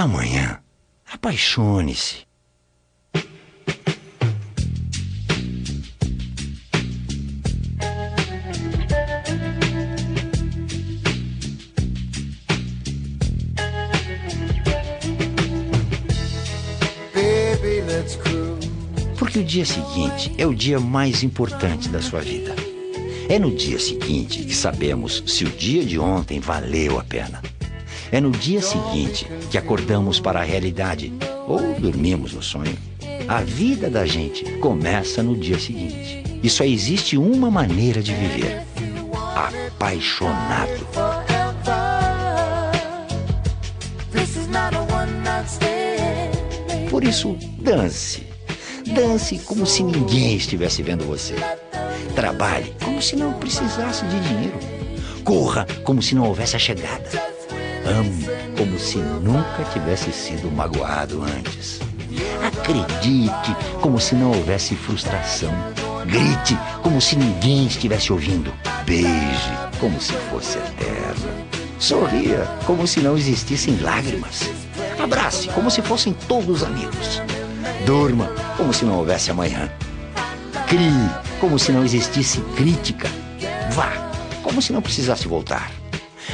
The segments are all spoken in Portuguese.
Amanhã, apaixone-se. Porque o dia seguinte é o dia mais importante da sua vida. É no dia seguinte que sabemos se o dia de ontem valeu a pena. É no dia seguinte que acordamos para a realidade ou dormimos no sonho. A vida da gente começa no dia seguinte. E só existe uma maneira de viver: apaixonado. Por isso, dance. Dance como se ninguém estivesse vendo você. Trabalhe como se não precisasse de dinheiro. Corra como se não houvesse a chegada. Ame como se nunca tivesse sido magoado antes. Acredite como se não houvesse frustração. Grite como se ninguém estivesse ouvindo. Beije como se fosse eterno. Sorria como se não existissem lágrimas. Abrace como se fossem todos amigos. Durma como se não houvesse amanhã. Crie como se não existisse crítica. Vá como se não precisasse voltar.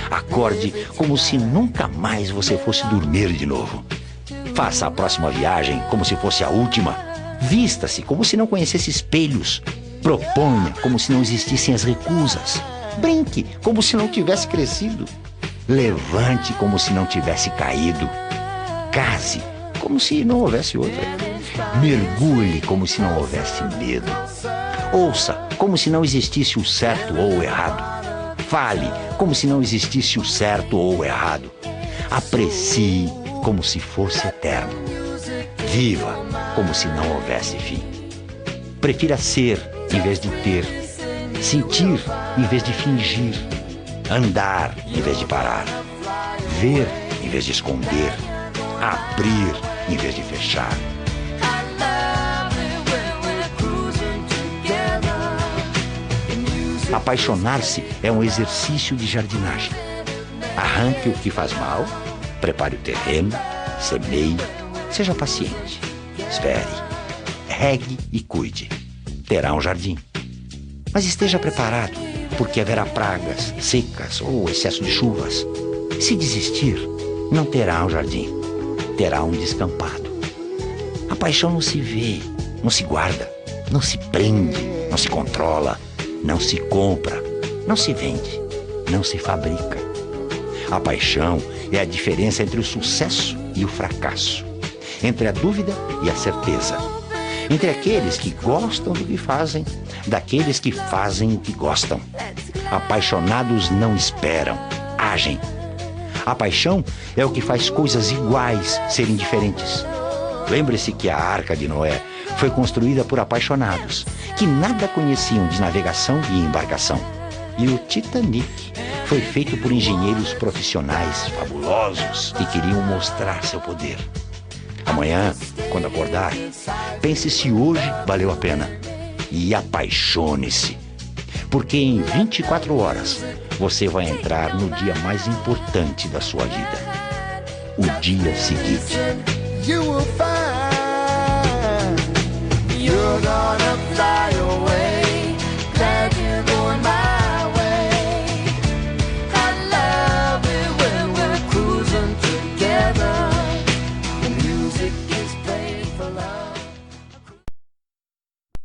Acorde como se nunca mais você fosse dormir de novo. Faça a próxima viagem como se fosse a última. Vista-se como se não conhecesse espelhos. Proponha como se não existissem as recusas. Brinque como se não tivesse crescido. Levante como se não tivesse caído. Case como se não houvesse outra. Mergulhe como se não houvesse medo. Ouça como se não existisse o certo ou o errado. Fale como se não existisse o certo ou o errado. Aprecie como se fosse eterno. Viva como se não houvesse fim. Prefira ser em vez de ter. Sentir em vez de fingir. Andar em vez de parar. Ver em vez de esconder. Abrir em vez de fechar. Apaixonar-se é um exercício de jardinagem. Arranque o que faz mal, prepare o terreno, semeie, seja paciente, espere, regue e cuide. Terá um jardim. Mas esteja preparado, porque haverá pragas, secas ou excesso de chuvas. Se desistir, não terá um jardim, terá um descampado. A paixão não se vê, não se guarda, não se prende, não se controla, não se compra, não se vende, não se fabrica. A paixão é a diferença entre o sucesso e o fracasso, entre a dúvida e a certeza, entre aqueles que gostam do que fazem, daqueles que fazem o que gostam. Apaixonados não esperam, agem. A paixão é o que faz coisas iguais serem diferentes. Lembre-se que a Arca de Noé foi construída por apaixonados, que nada conheciam de navegação e embarcação. E o Titanic foi feito por engenheiros profissionais fabulosos que queriam mostrar seu poder. Amanhã, quando acordar, pense se hoje valeu a pena e apaixone-se. Porque em 24 horas você vai entrar no dia mais importante da sua vida, o dia seguinte. You will find you're gonna